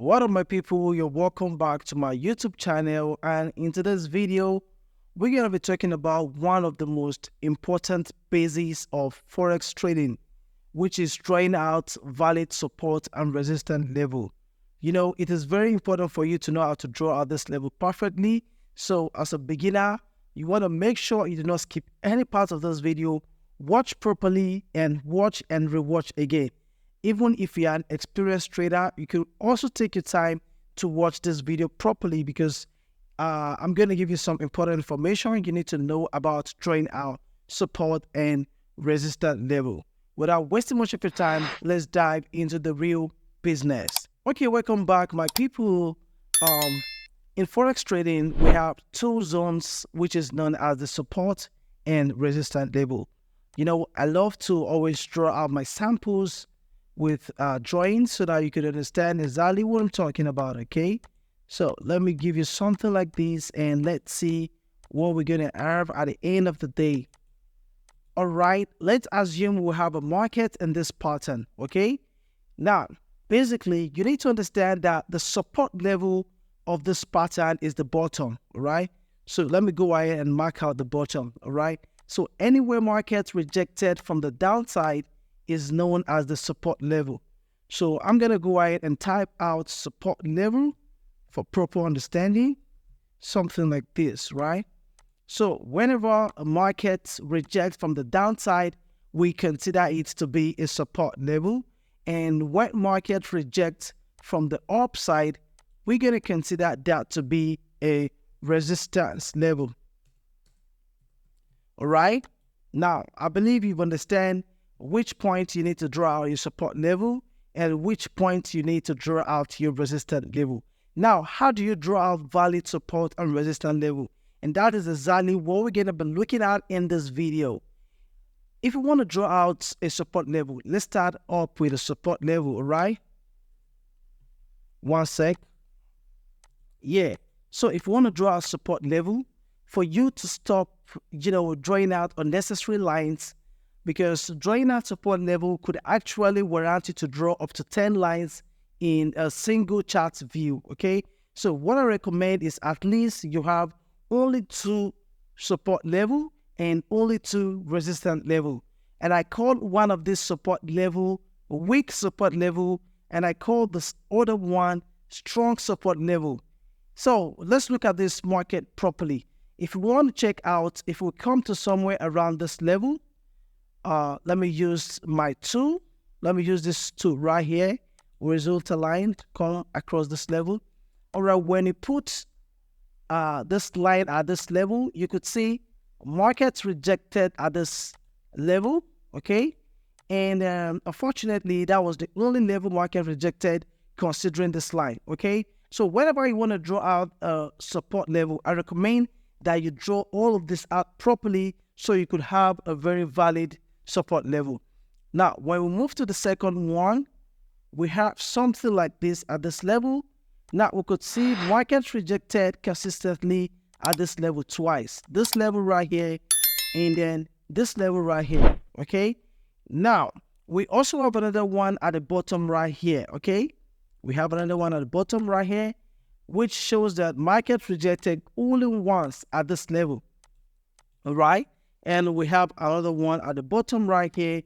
What up, my people? You're welcome back to my YouTube channel, and in today's video we're going to be talking about one of the most important bases of forex trading, which is drawing out valid support and resistance level. It is very important for you to know how to draw out this level perfectly. So as a beginner, you want to make sure you do not skip any part of this video. Watch properly and watch and rewatch again. Even if you're an experienced trader, you can also take your time to watch this video properly, because I'm going to give you some important information you need to know about drawing out support and resistance level. Without wasting much of your time, let's dive into the real business. Okay, welcome back, my people. In forex trading, we have two zones, which is known as the support and resistance level. I love to always draw out my samples with drawings so that you could understand exactly what I'm talking about. Okay, so let me give you something like this and let's see what we're gonna have at the end of the day. All right, let's assume we have a market in this pattern. Okay, now basically you need to understand that the support level of this pattern is the bottom. All right, so let me go ahead and mark out the bottom. All right, so anywhere market rejected from the downside is known as the support level. So I'm going to go ahead and type out support level for proper understanding, something like this, right? So whenever a market rejects from the downside, we consider it to be a support level. And when market rejects from the upside, we're going to consider that to be a resistance level. All right? Now, I believe you understand which point you need to draw out your support level and which point you need to draw out your resistance level. Now, how do you draw out valid support and resistance level? And that is exactly what we're going to be looking at in this video. If you want to draw out a support level, let's start up with a support level, all right? One sec. Yeah. So if you want to draw a support level, for you to stop, drawing out unnecessary lines, because drawing out support level could actually warrant you to draw up to 10 lines in a single chart view, okay? So what I recommend is at least you have only 2 support level and only 2 resistance level. And I call one of this support level weak support level, and I call this other one strong support level. So let's look at this market properly. If you want to check out, if we come to somewhere around this level, let me use my tool. Let me use this tool right here, horizontal line, come across this level. All right, when you put this line at this level, you could see markets rejected at this level, okay? And unfortunately, that was the only level market rejected considering this line, okay? So whenever you want to draw out a support level, I recommend that you draw all of this out properly so you could have a very valid support level. Now, when we move to the second one, we have something like this at this level. Now, we could see markets rejected consistently at this level twice. This level right here, and then this level right here, okay? Now, we also have another one at the bottom right here, okay? We have another one at the bottom right here, which shows that market rejected only once at this level, all right? And we have another one at the bottom right here,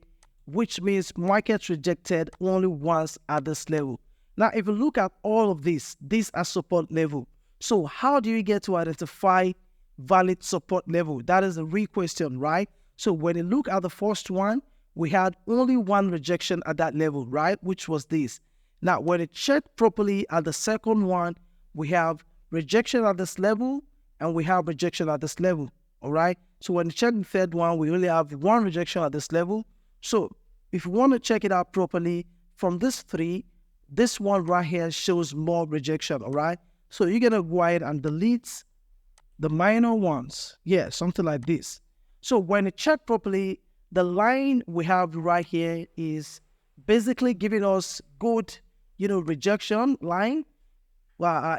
which means market rejected only once at this level. Now, if you look at all of these are support level. So how do you get to identify valid support level? That is a real question, right? So when you look at the first one, we had only one rejection at that level, right? Which was this. Now, when you check properly at the second one, we have rejection at this level and we have rejection at this level, all right? So when you check the third one, we only have one rejection at this level. So if you want to check it out properly, from this 3, this one right here shows more rejection, all right? So you're going to go ahead and delete the minor ones. Yeah, something like this. So when you check properly, the line we have right here is basically giving us good, rejection line,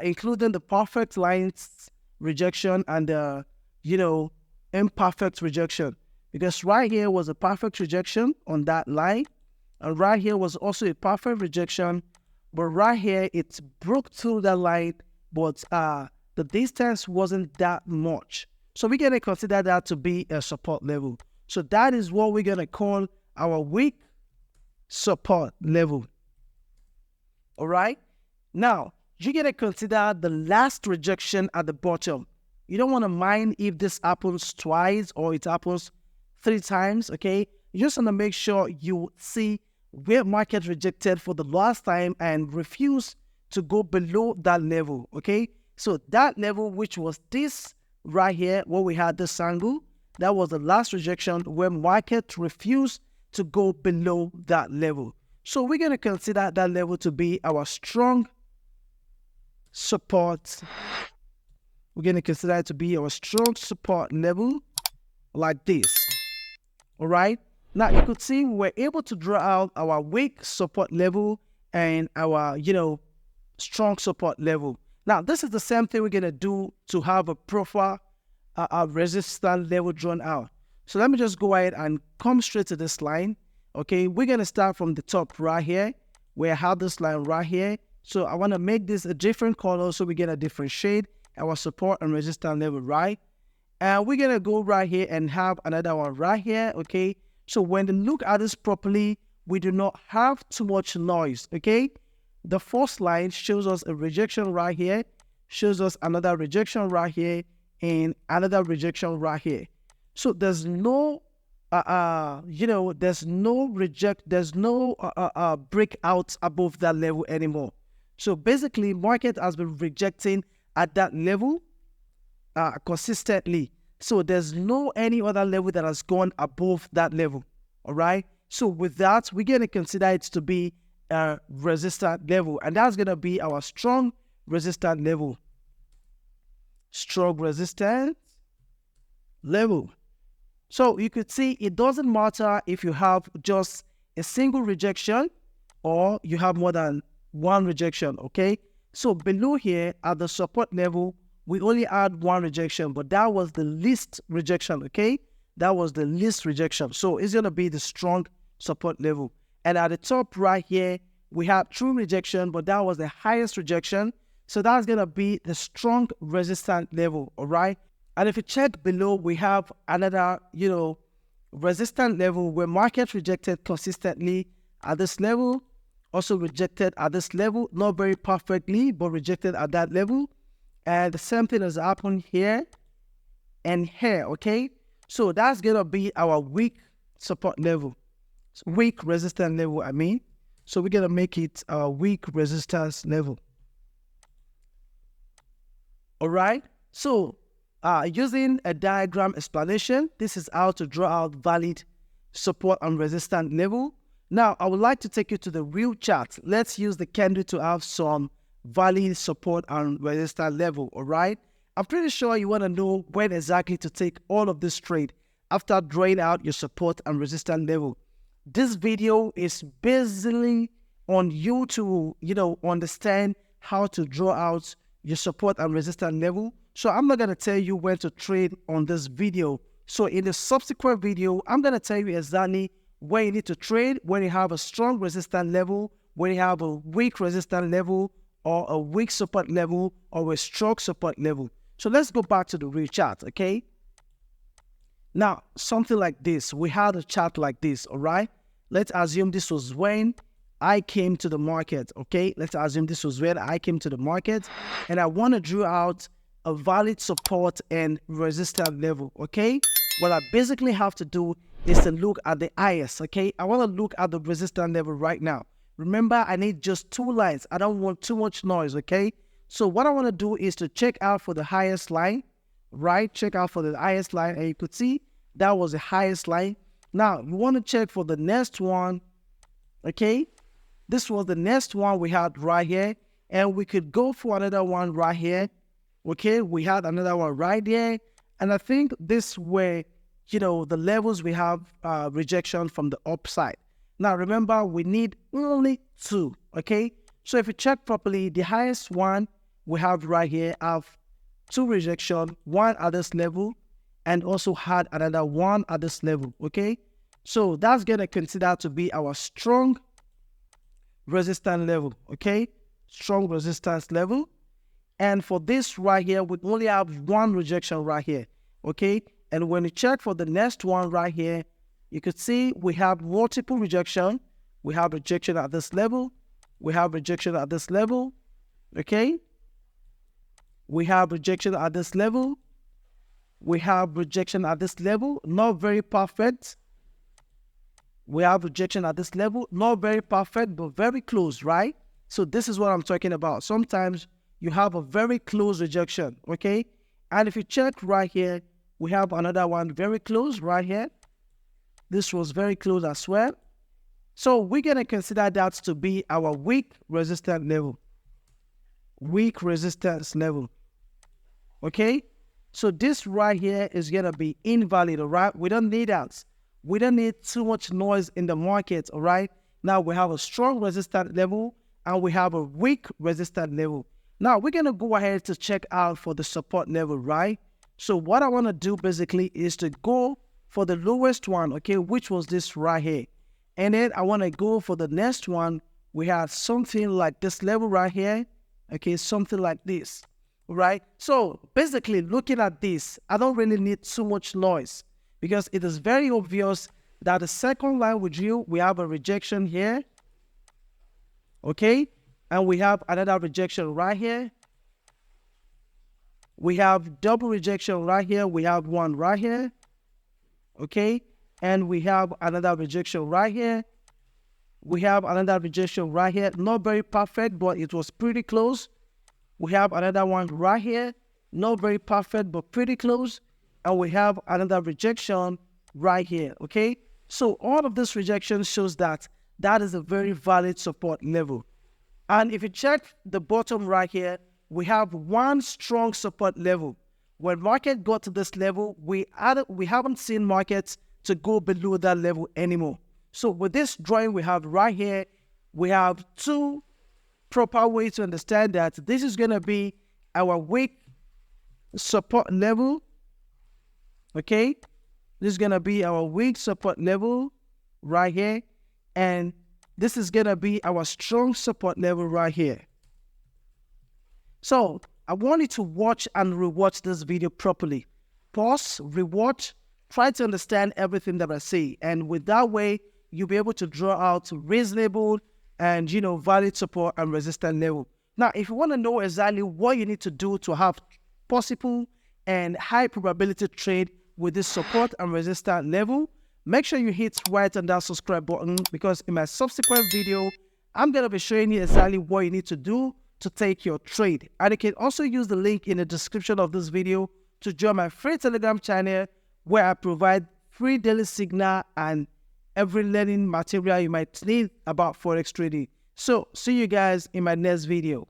including the perfect lines rejection and imperfect rejection, because right here was a perfect rejection on that line, and right here was also a perfect rejection but right here it broke through that line, but the distance wasn't that much. So we're gonna consider that to be a support level. So that is what we're gonna call our weak support level. All right. Now you're gonna consider the last rejection at the bottom. You don't want to mind if this happens twice or it happens 3 times. Okay, you just want to make sure you see where market rejected for the last time and refuse to go below that level. Okay, so that level, which was this right here, where we had this angle, that was the last rejection where market refused to go below that level. So we're going to consider that level to be our strong support. We're going to consider it to be our strong support level like this. All right. Now you could see we're able to draw out our weak support level and our, strong support level. Now this is the same thing we're going to do to have a proper resistance level drawn out. So let me just go ahead and come straight to this line. Okay, we're going to start from the top right here. We have this line right here. So I want to make this a different color so we get a different shade, our support and resistance level, right? And we're going to go right here and have another one right here, okay? So when you look at this properly, we do not have too much noise, okay? The first line shows us a rejection right here, shows us another rejection right here, and another rejection right here. So there's no, there's no breakout above that level anymore. So basically, market has been rejecting at that level consistently. So there's no any other level that has gone above that level. All right. So with that, we're going to consider it to be a resistance level, and that's going to be our strong resistance level. Strong resistance level. So you could see it doesn't matter if you have just a single rejection or you have more than one rejection. Okay. So below here at the support level, we only had one rejection, but that was the least rejection, okay? That was the least rejection. So it's going to be the strong support level. And at the top right here, we have true rejection, but that was the highest rejection. So that's going to be the strong resistance level, all right? And if you check below, we have another, resistance level where market rejected consistently at this level, also rejected at this level, not very perfectly, but rejected at that level. And the same thing has happened here and here, okay? So that's going to be our weak support level, weak resistance level, I mean. So we're going to make it a weak resistance level. All right? So using a diagram explanation, this is how to draw out valid support and resistance level. Now, I would like to take you to the real chart. Let's use the candle to have some valid support and resistance level, all right? I'm pretty sure you want to know when exactly to take all of this trade after drawing out your support and resistance level. This video is basically on you to, understand how to draw out your support and resistance level. So I'm not going to tell you when to trade on this video. So in the subsequent video, I'm going to tell you exactly where you need to trade when you have a strong resistance level, when you have a weak resistance level, or a weak support level, or a strong support level. So let's go back to the real chart, okay? Now, something like this. We had a chart like this, all right? Let's assume this was when I came to the market, okay? Let's assume this was when I came to the market, and I want to draw out a valid support and resistance level, okay? What I basically have to do is to look at the IS, okay? I want to look at the resistance level right now. Remember, I need just 2 lines. I don't want too much noise, okay? So what I want to do is to check out for the highest line, right? Check out for the highest line, and you could see that was the highest line. Now, you want to check for the next one, okay? This was the next one we had right here, and we could go for another one right here, okay? We had another one right there, and I think this way, the levels we have rejection from the upside. Now, remember, we need only 2, okay? So if you check properly, the highest one we have right here have 2 rejection, 1 at this level, and also had another 1 at this level, okay? So that's going to consider to be our strong resistance level, okay? Strong resistance level. And for this right here, we only have one rejection right here, okay? And when you check for the next one right here, you could see we have multiple rejection. We have rejection at this level. We have rejection at this level, okay? We have rejection at this level. We have rejection at this level, not very perfect. We have rejection at this level, not very perfect, but very close, right? So this is what I'm talking about. Sometimes you have a very close rejection, okay? And if you check right here, we have another one very close right here. This was very close as well. So we're going to consider that to be our weak resistance level. Weak resistance level, okay? So this right here is going to be invalid, all right? We don't need that. We don't need too much noise in the market, all right? Now we have a strong resistance level and we have a weak resistance level. Now we're going to go ahead to check out for the support level, right? So what I want to do basically is to go for the lowest one, okay, which was this right here. And then I want to go for the next one. We have something like this level right here, okay, something like this, right? So basically looking at this, I don't really need too much noise because it is very obvious that the second line with you, we have a rejection here, okay? And we have another rejection right here. We have double rejection right here. We have one right here, okay? And we have another rejection right here. We have another rejection right here. Not very perfect, but it was pretty close. We have another one right here. Not very perfect, but pretty close. And we have another rejection right here, okay? So all of this rejection shows that that is a very valid support level. And if you check the bottom right here, we have one strong support level. When market got to this level, we haven't seen markets to go below that level anymore. So with this drawing we have right here, we have two proper ways to understand that this is going to be our weak support level, okay? This is going to be our weak support level right here, and this is going to be our strong support level right here. So I want you to watch and rewatch this video properly. Pause, rewatch, try to understand everything that I say. And with that way, you'll be able to draw out reasonable and, valid support and resistance level. Now, if you want to know exactly what you need to do to have possible and high probability trade with this support and resistance level, make sure you hit right on that subscribe button, because in my subsequent video, I'm going to be showing you exactly what you need to do to take your trade. And you can also use the link in the description of this video to join my free Telegram channel, where I provide free daily signal and every learning material you might need about forex trading. So see you guys in my next video.